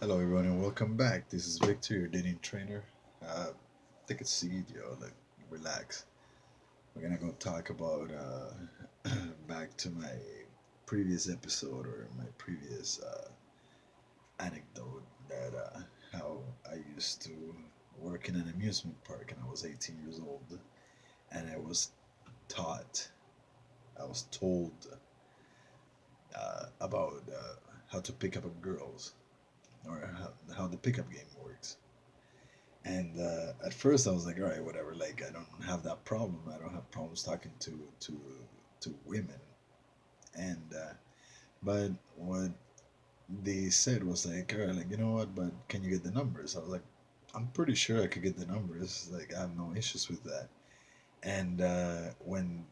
Hello, everyone, and welcome back. This is Victor, your dating trainer. Take a seat, yo. Like, relax. We're gonna go talk about back to my previous episode or my previous anecdote that how I used to work in an amusement park, and I was 18 years old, and taught, I was told about how to pick up girls or how the pickup game works. And at first, I was like, all right, whatever. Like, I don't have that problem. I don't have problems talking to women. And but what they said was like, all right, like you know what? But can you get the numbers? I was like, I'm pretty sure I could get the numbers. Like, I have no issues with that. And when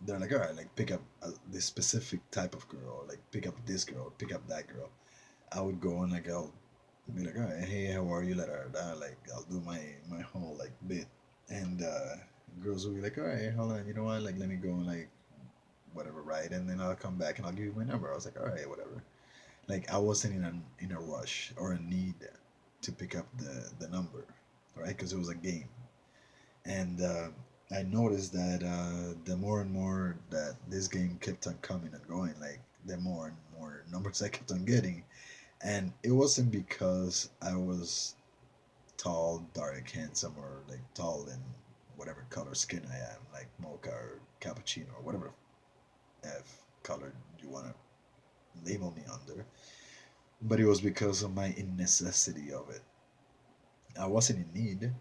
they're like, all right, like pick up this specific type of girl, like pick up this girl, pick up that girl, I would go and like I'll be like, all right, hey, how are you? Like I'll do my whole like bit, and girls will be like, all right, hold on, you know what? Like let me go and like whatever, right? And then I'll come back and I'll give you my number. I was like, all right, whatever. Like I wasn't in a rush or a need to pick up the number, right? Because it was a game, and I noticed that the more and more that this game kept on coming and going, like the more and more numbers I kept on getting, and it wasn't because I was tall, dark, handsome, or like tall in whatever color skin I am, like mocha or cappuccino or whatever F color you want to label me under. But it was because of my necessity of it. I wasn't in need.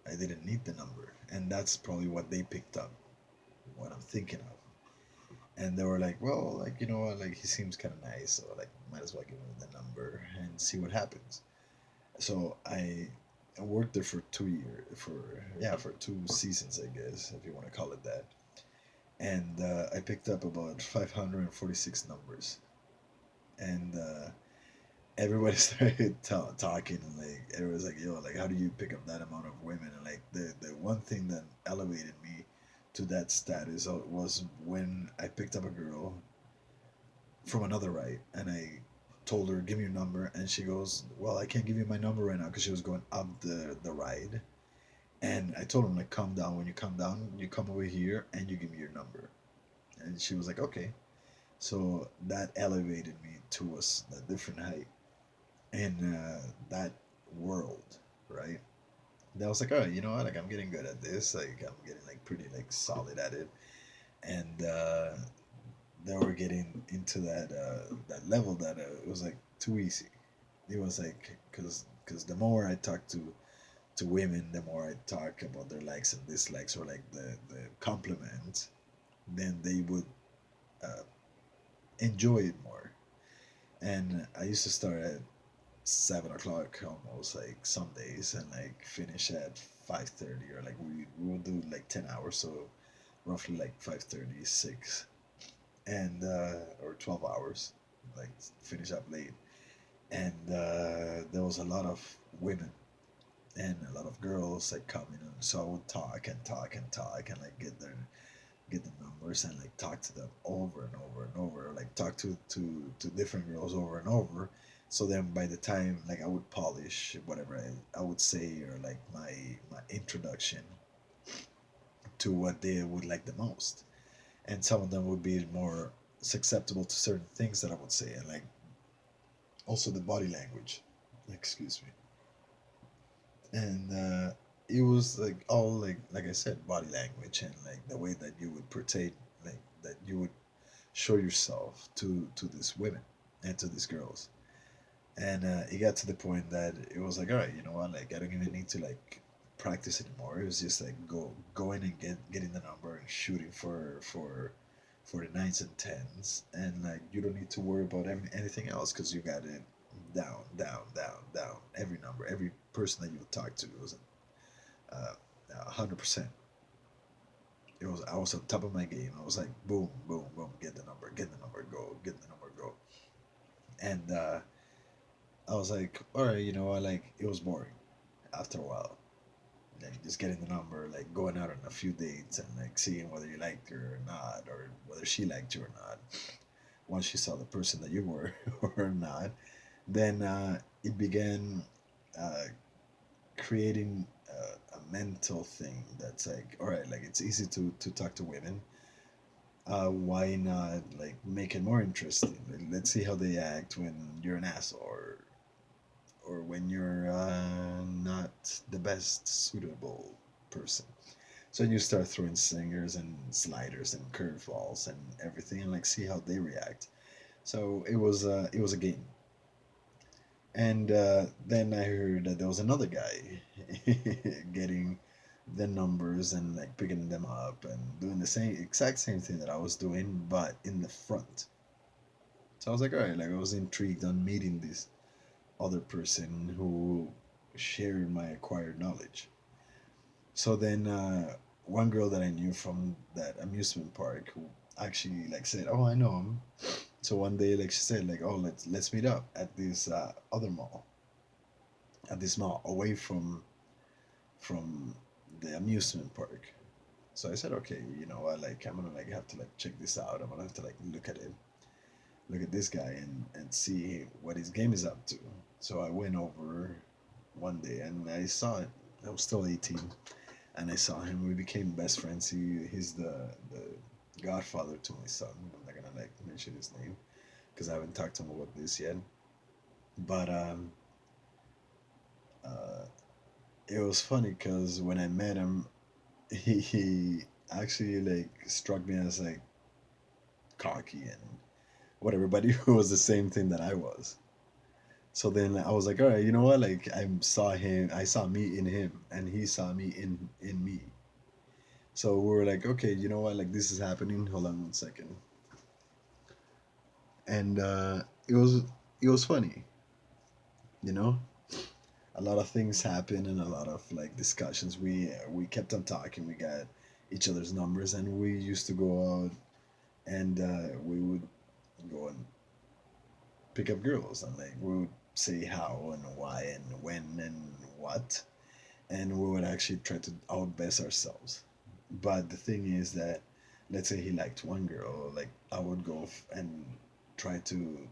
I didn't need the number, and that's probably what they picked up. What I'm thinking of, and they were like, "Well, like you know what? Like he seems kind of nice, so like might as well give him the number and see what happens." So I worked there for 2 years, for 2 seasons, I guess, if you want to call it that. And I picked up about 546 numbers, and everybody started talking, and like everyone's like, "Yo, like how do you pick up that amount of women?" And like the one thing that elevated me to that status was when I picked up a girl from another ride, and I told her, "Give me your number," and she goes, "Well, I can't give you my number right now," because she was going up the ride. And I told him, like, calm down. When you come down, you come over here and you give me your number. And she was like, okay. So that elevated me to a different height in that world, right? That was like, all right, you know what? Like, I'm getting good at this. Like, I'm getting like pretty like solid at it. And then we're getting into that level that it was like too easy. It was like because the more I talked to women, the more I talk about their likes and dislikes or like the compliments, then they would uh, enjoy it more. And I used to start at 7 o'clock almost like some days and like finish at 5:30 or like we will do like 10 hours, so roughly like 5:36 and or 12 hours, like finish up late. And there was a lot of women and a lot of girls like coming in, so I would talk and talk and talk and like get the numbers and like talk to them over and over and over, like talk to different girls over and over. So then by the time like I would polish whatever I would say or like my introduction to what they would like the most, and some of them would be more susceptible to certain things that I would say, and like also the body language, excuse me. And it was like all like I said, body language and like the way that you would portray, like that you would show yourself to these women and to these girls. And it got to the point that it was like, all right, you know what? Like I don't even need to like practice anymore. It was just like going and getting the number and shooting for the nines and tens, and like you don't need to worry about anything else because you got it down, down, down, down. Every number, every person that you would talk to was 100%. It was I was on top of my game. I was like, boom, boom, boom, get the number, go, get the number, go. And I was like, all right, you know, I like it was boring after a while. Like just getting the number, like going out on a few dates and like seeing whether you liked her or not, or whether she liked you or not. Once she saw the person that you were or not, then it began uh, creating a mental thing that's like, all right, like it's easy to talk to women. Why not like make it more interesting? Like, let's see how they act when you're an asshole, or when you're not the best suitable person. So you start throwing singers and sliders and curveballs and everything, and like see how they react. So it was a game. And then I heard that there was another guy getting the numbers and like picking them up and doing the same exact same thing that I was doing, but in the front. So I was like, all right, like I was intrigued on meeting this other person who shared my acquired knowledge. So then one girl that I knew from that amusement park who actually like said, "Oh, I know him." So one day, like she said, like, "Oh, let's meet up at this other mall, at this mall away from the amusement park." So I said, "Okay, you know what? Like, I'm gonna like have to like check this out. I'm gonna have to like look at it, look at this guy, and see what his game is up to." So I went over one day and I saw it. I was still 18, and I saw him. We became best friends. He's the godfather to my son. I'm not gonna like mention his name because I haven't talked to him about this yet. But uh, it was funny because when I met him, he actually like struck me as like cocky and whatever, but he was the same thing that I was. So then I was like, all right, you know what? Like I saw me in him, and he saw me in me. So we were like, okay, you know what? Like this is happening. Hold on one second. And it was funny, you know. A lot of things happened and a lot of like discussions. We kept on talking. We got each other's numbers, and we used to go out and we would go and pick up girls, and like we would say how and why and when and what, and we would actually try to outbest ourselves. But the thing is that, let's say he liked one girl, like I would go and try to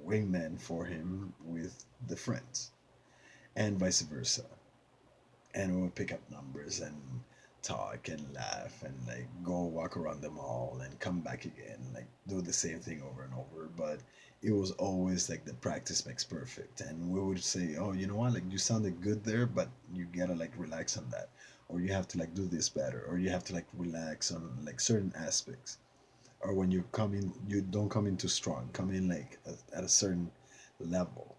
wingman for him with the friends, and vice versa, and we would pick up numbers and talk and laugh and like go walk around the mall and come back again, like do the same thing over and over. But it was always like the practice makes perfect, and we would say, oh, you know what, like you sounded good there, but you gotta like relax on that, or you have to like do this better, or you have to like relax on like certain aspects, or when you come in, you don't come in too strong, come in like at a certain level.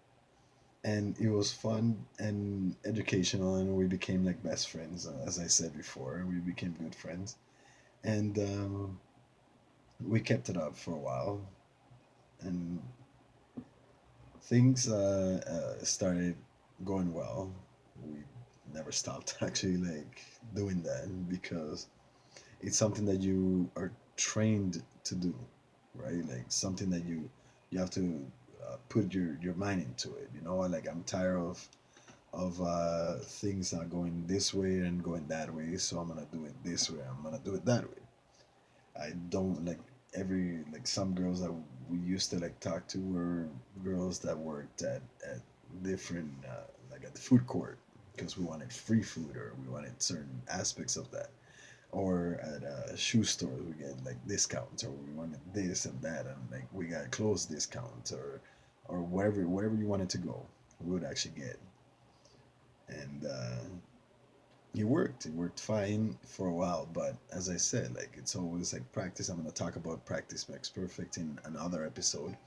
And it was fun and educational, and we became like best friends, as I said before. We became good friends, and we kept it up for a while, and things started going well. We never stopped actually like doing that because it's something that you are trained to do, right? Like something that you have to put your mind into it. You know, like I'm tired of things not going this way and going that way, so I'm gonna do it this way. I'm gonna do it that way. I don't like every like some girls that we used to like talk to were girls that worked at different like at the food court because we wanted free food or we wanted certain aspects of that, or at shoe stores we get like discounts, or we wanted this and that, and like we got clothes discounts, or wherever you wanted to go we would actually get. And it worked. It worked fine for a while, but as I said, like it's always like practice. I'm gonna talk about practice makes perfect in another episode,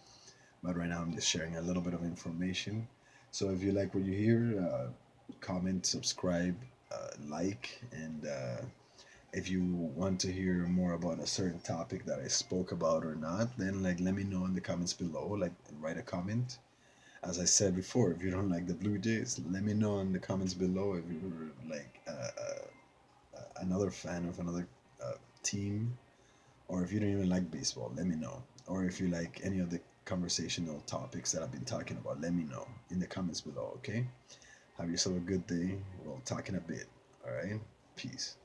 but right now I'm just sharing a little bit of information. So if you like what you hear, comment, subscribe, like, and if you want to hear more about a certain topic that I spoke about or not, then like let me know in the comments below. Like write a comment. As I said before, if you don't like the Blue Jays, let me know in the comments below. If you're like another fan of another uh, team, or if you don't even like baseball, let me know. Or if you like any of the conversational topics that I've been talking about, let me know in the comments below, okay? Have yourself a good day. We'll talk in a bit, all right? Peace.